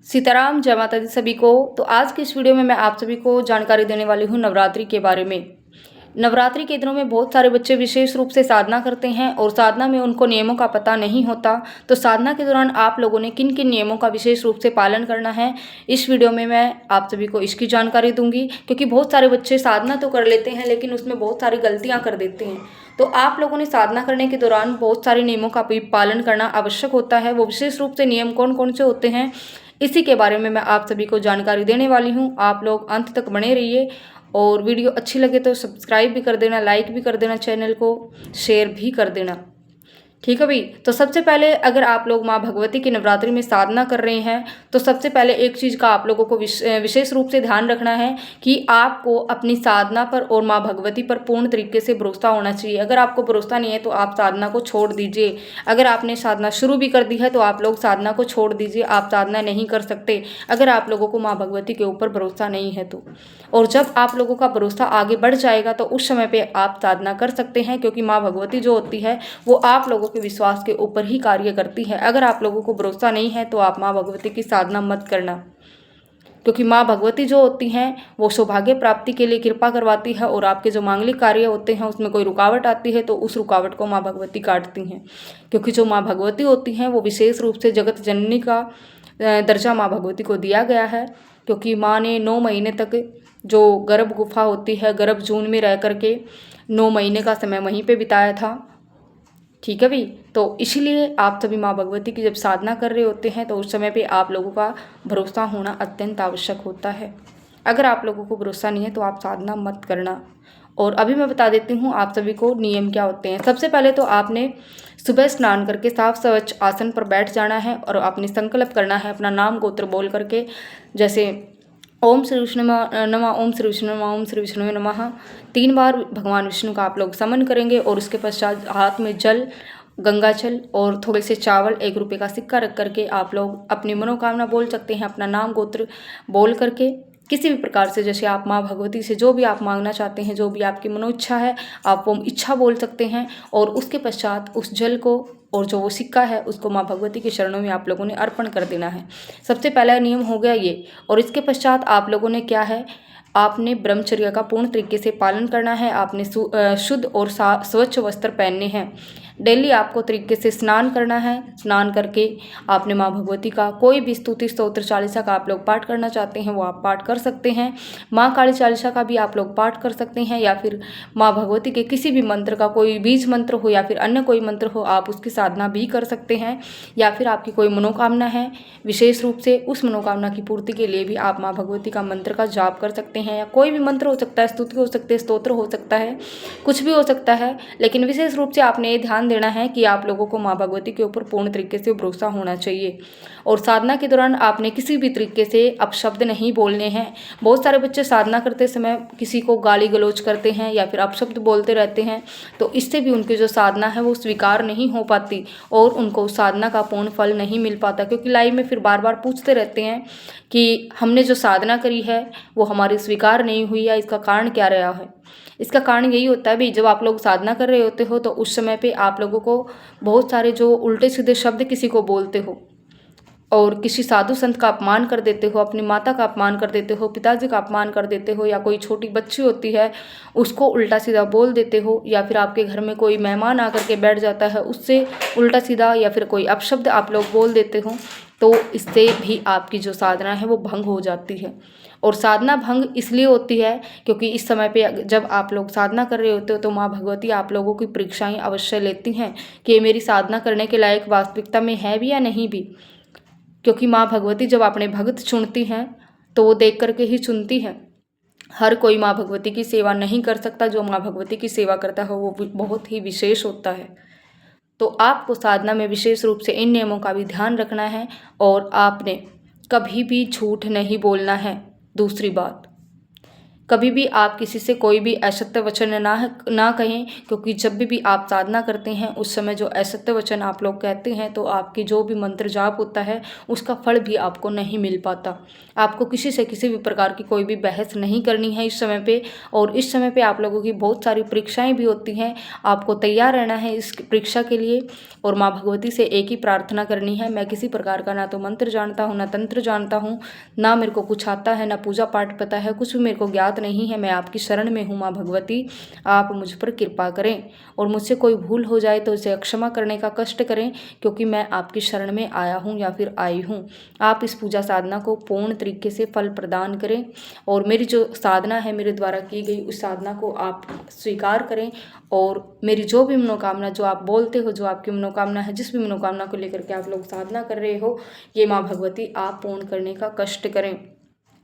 सीताराम, जय माता दी सभी को। तो आज की इस वीडियो में मैं आप सभी को जानकारी देने वाली हूँ नवरात्रि के बारे में। नवरात्रि के दिनों में बहुत सारे बच्चे विशेष रूप से साधना करते हैं और साधना में उनको नियमों का पता नहीं होता। तो साधना के दौरान आप लोगों ने किन किन नियमों का विशेष रूप से पालन करना है, इस वीडियो में मैं आप सभी को इसकी जानकारी दूंगी। क्योंकि बहुत सारे बच्चे साधना तो कर लेते हैं लेकिन उसमें बहुत सारी गलतियाँ कर देते हैं। तो आप लोगों ने साधना करने के दौरान बहुत सारे नियमों का भी पालन करना आवश्यक होता है। वो विशेष रूप से नियम कौन कौन से होते हैं, इसी के बारे में मैं आप सभी को जानकारी देने वाली हूँ। आप लोग अंत तक बने रहिए और वीडियो अच्छी लगे तो सब्सक्राइब भी कर देना, लाइक भी कर देना, चैनल को शेयर भी कर देना। ठीक है भाई। तो सबसे पहले अगर आप लोग माँ भगवती की नवरात्रि में साधना कर रहे हैं तो सबसे पहले एक चीज़ का आप लोगों को विशेष रूप से ध्यान रखना है कि आपको अपनी साधना पर और माँ भगवती पर पूर्ण तरीके से भरोसा होना चाहिए। अगर आपको भरोसा नहीं है तो आप साधना को छोड़ दीजिए। अगर आपने साधना शुरू भी कर दी है तो आप लोग साधना को छोड़ दीजिए, आप साधना नहीं कर सकते अगर आप लोगों को माँ भगवती के ऊपर भरोसा नहीं है तो। और जब आप लोगों का भरोसा आगे बढ़ जाएगा तो उस समय पे आप साधना कर सकते हैं, क्योंकि माँ भगवती जो होती है वो आप लोगों के विश्वास के ऊपर ही कार्य करती है। अगर आप लोगों को भरोसा नहीं है तो आप माँ भगवती की साधना मत करना, क्योंकि माँ भगवती जो होती हैं वो सौभाग्य प्राप्ति के लिए कृपा करवाती है और आपके जो मांगलिक कार्य होते हैं उसमें कोई रुकावट आती है तो उस रुकावट को माँ भगवती काटती हैं। क्योंकि जो माँ भगवती होती हैं वो विशेष रूप से जगत जननी का दर्जा माँ भगवती को दिया गया है। क्योंकि माँ ने 9 महीने तक जो गर्भ गुफा होती है, गर्भ जून में रह करके 9 महीने का समय वहीं पे बिताया था। ठीक है भाई। तो इसीलिए आप सभी माँ भगवती की जब साधना कर रहे होते हैं तो उस समय पे आप लोगों का भरोसा होना अत्यंत आवश्यक होता है। अगर आप लोगों को भरोसा नहीं है तो आप साधना मत करना। और अभी मैं बता देती हूँ आप सभी को नियम क्या होते हैं। सबसे पहले तो आपने सुबह स्नान करके साफ स्वच्छ आसन पर बैठ जाना है और आपने संकल्प करना है अपना नाम गोत्र बोल करके, जैसे ओम श्री विष्णु नमः, ओम श्री विष्णु नमः, ओम श्री विष्णु नमः 3 बार भगवान विष्णु का आप लोग समन करेंगे। और उसके पश्चात हाथ में जल, गंगा जल और थोड़े से चावल, 1 रुपये का सिक्का रख करके आप लोग अपनी मनोकामना बोल सकते हैं। अपना नाम गोत्र बोल करके किसी भी प्रकार से, जैसे आप माँ भगवती से जो भी आप मांगना चाहते हैं, जो भी आपकी मनोइच्छा है, आप वो इच्छा बोल सकते हैं। और उसके पश्चात उस जल को और जो वो सिक्का है उसको माँ भगवती के चरणों में आप लोगों ने अर्पण कर देना है। सबसे पहला नियम हो गया ये। और इसके पश्चात आप लोगों ने क्या है, आपने ब्रह्मचर्य का पूर्ण तरीके से पालन करना है। आपने शुद्ध और स्वच्छ वस्त्र पहनने हैं। डेली आपको तरीके से स्नान करना है। स्नान करके आपने माँ भगवती का कोई भी स्तुति स्तोत्र चालीसा का आप लोग पाठ करना चाहते हैं वो आप पाठ कर सकते हैं। माँ काली चालीसा का भी आप लोग पाठ कर सकते हैं, या फिर माँ भगवती के किसी भी मंत्र का, कोई बीज मंत्र हो या फिर अन्य कोई मंत्र हो, आप उसकी साधना भी कर सकते हैं। या फिर आपकी कोई मनोकामना है विशेष रूप से, उस मनोकामना की पूर्ति के लिए भी आप माँ भगवती का मंत्र का जाप कर सकते हैं। या कोई भी मंत्र हो सकता है, स्तुति हो सकती है, स्तोत्र हो सकता है, कुछ भी हो सकता है। लेकिन विशेष रूप से आपने ये ध्यान देना है कि आप लोगों को माँ भगवती के ऊपर पूर्ण तरीके से भरोसा होना चाहिए। और साधना के दौरान आपने किसी भी तरीके से अपशब्द नहीं बोलने हैं। बहुत सारे बच्चे साधना करते समय किसी को गाली गलौज करते हैं या फिर अपशब्द बोलते रहते हैं, तो इससे भी उनकी जो साधना है वो स्वीकार नहीं हो पाती और उनको साधना का पूर्ण फल नहीं मिल पाता। क्योंकि लाइफ में फिर बार बार पूछते रहते हैं कि हमने जो साधना करी है वो हमारी स्वीकार नहीं हुई या इसका कारण क्या रहा है। इसका कारण यही होता है भाई, जब आप लोग साधना कर रहे होते हो तो उस समय पे आप लोगों को बहुत सारे जो उल्टे सीधे शब्द किसी को बोलते हो और किसी साधु संत का अपमान कर देते हो, अपनी माता का अपमान कर देते हो, पिताजी का अपमान कर देते हो, या कोई छोटी बच्ची होती है उसको उल्टा सीधा बोल देते हो, या फिर आपके घर में कोई मेहमान आकर के बैठ जाता है उससे उल्टा सीधा या फिर कोई अपशब्द आप लोग बोल देते हो, तो इससे भी आपकी जो साधना है वो भंग हो जाती है। और साधना भंग इसलिए होती है क्योंकि इस समय पे जब आप लोग साधना कर रहे होते हो तो माँ भगवती आप लोगों की परीक्षाएं अवश्य लेती हैं कि मेरी साधना करने के लायक वास्तविकता में है भी या नहीं भी। क्योंकि माँ भगवती जब अपने भक्त चुनती हैं तो वो देख करके ही चुनती हैं। हर कोई माँ भगवती की सेवा नहीं कर सकता, जो माँ भगवती की सेवा करता है वो बहुत ही विशेष होता है। तो आपको साधना में विशेष रूप से इन नियमों का भी ध्यान रखना है और आपने कभी भी झूठ नहीं बोलना है। दूसरी बात, कभी भी आप किसी से कोई भी असत्य वचन ना कहें, क्योंकि जब भी आप साधना करते हैं उस समय जो असत्य वचन आप लोग कहते हैं तो आपकी जो भी मंत्र जाप होता है उसका फल भी आपको नहीं मिल पाता। आपको किसी से किसी भी प्रकार की कोई भी बहस नहीं करनी है इस समय पे। और इस समय पे आप लोगों की बहुत सारी परीक्षाएं भी होती हैं, आपको तैयार रहना है इस परीक्षा के लिए। और माँ भगवती से एक ही प्रार्थना करनी है, मैं किसी प्रकार का ना तो मंत्र जानता हूँ, ना तंत्र जानता हूँ, ना मेरे को कुछ आता है, ना पूजा पाठ पता है, कुछ भी मेरे को ज्ञात नहीं है। मैं आपकी शरण में हूँ माँ भगवती, आप मुझ पर कृपा करें। और मुझसे कोई भूल हो जाए तो उसे क्षमा करने का कष्ट करें, क्योंकि मैं आपकी शरण में आया हूँ या फिर आई हूँ। आप इस पूजा साधना को पूर्ण तरीके से फल प्रदान करें और मेरी जो साधना है मेरे द्वारा की गई उस साधना को आप स्वीकार करें। और मेरी जो भी मनोकामना, जो आप बोलते हो, जो आपकी मनोकामना है, जिस भी मनोकामना को लेकर के आप लोग साधना कर रहे हो, ये माँ भगवती आप पूर्ण करने का कष्ट करें।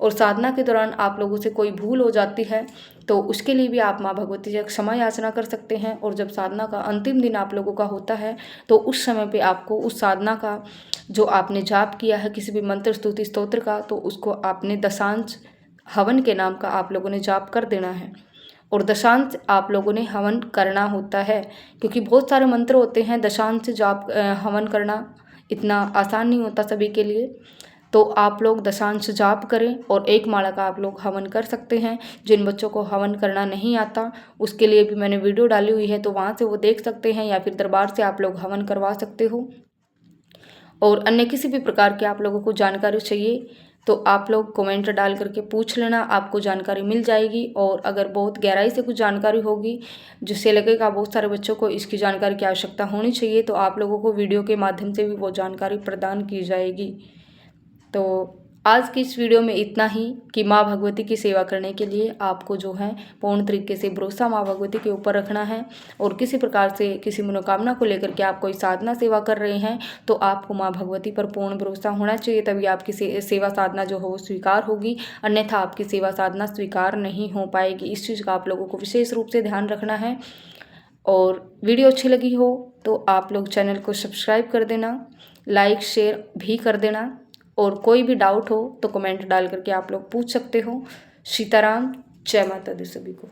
और साधना के दौरान आप लोगों से कोई भूल हो जाती है तो उसके लिए भी आप माँ भगवती से क्षमा याचना कर सकते हैं। और जब साधना का अंतिम दिन आप लोगों का होता है तो उस समय पे आपको उस साधना का जो आपने जाप किया है किसी भी मंत्र स्तुति स्तोत्र का, तो उसको आपने दशांश हवन के नाम का आप लोगों ने जाप कर देना है। और दशांश आप लोगों ने हवन करना होता है, क्योंकि बहुत सारे मंत्र होते हैं, दशांश जाप हवन करना इतना आसान नहीं होता सभी के लिए। तो आप लोग दशांश जाप करें और एक माला का आप लोग हवन कर सकते हैं। जिन बच्चों को हवन करना नहीं आता उसके लिए भी मैंने वीडियो डाली हुई है, तो वहाँ से वो देख सकते हैं, या फिर दरबार से आप लोग हवन करवा सकते हो। और अन्य किसी भी प्रकार की आप लोगों को जानकारी चाहिए तो आप लोग कमेंट डाल करके पूछ लेना, आपको जानकारी मिल जाएगी। और अगर बहुत गहराई से कुछ जानकारी होगी जिससे लगेगा बहुत सारे बच्चों को इसकी जानकारी की आवश्यकता होनी चाहिए, तो आप लोगों को वीडियो के माध्यम से भी वो जानकारी प्रदान की जाएगी। तो आज की इस वीडियो में इतना ही कि माँ भगवती की सेवा करने के लिए आपको जो है पूर्ण तरीके से भरोसा माँ भगवती के ऊपर रखना है। और किसी प्रकार से किसी मनोकामना को लेकर के आप कोई साधना सेवा कर रहे हैं तो आपको माँ भगवती पर पूर्ण भरोसा होना चाहिए, तभी आपकी सेवा साधना जो हो वो स्वीकार होगी, अन्यथा आपकी सेवा साधना स्वीकार नहीं हो पाएगी। इस चीज़ का आप लोगों को विशेष रूप से ध्यान रखना है। और वीडियो अच्छी लगी हो तो आप लोग चैनल को सब्सक्राइब कर देना, लाइक शेयर भी कर देना। और कोई भी डाउट हो तो कमेंट डाल करके आप लोग पूछ सकते हो। सीताराम, जय माता दी सभी को।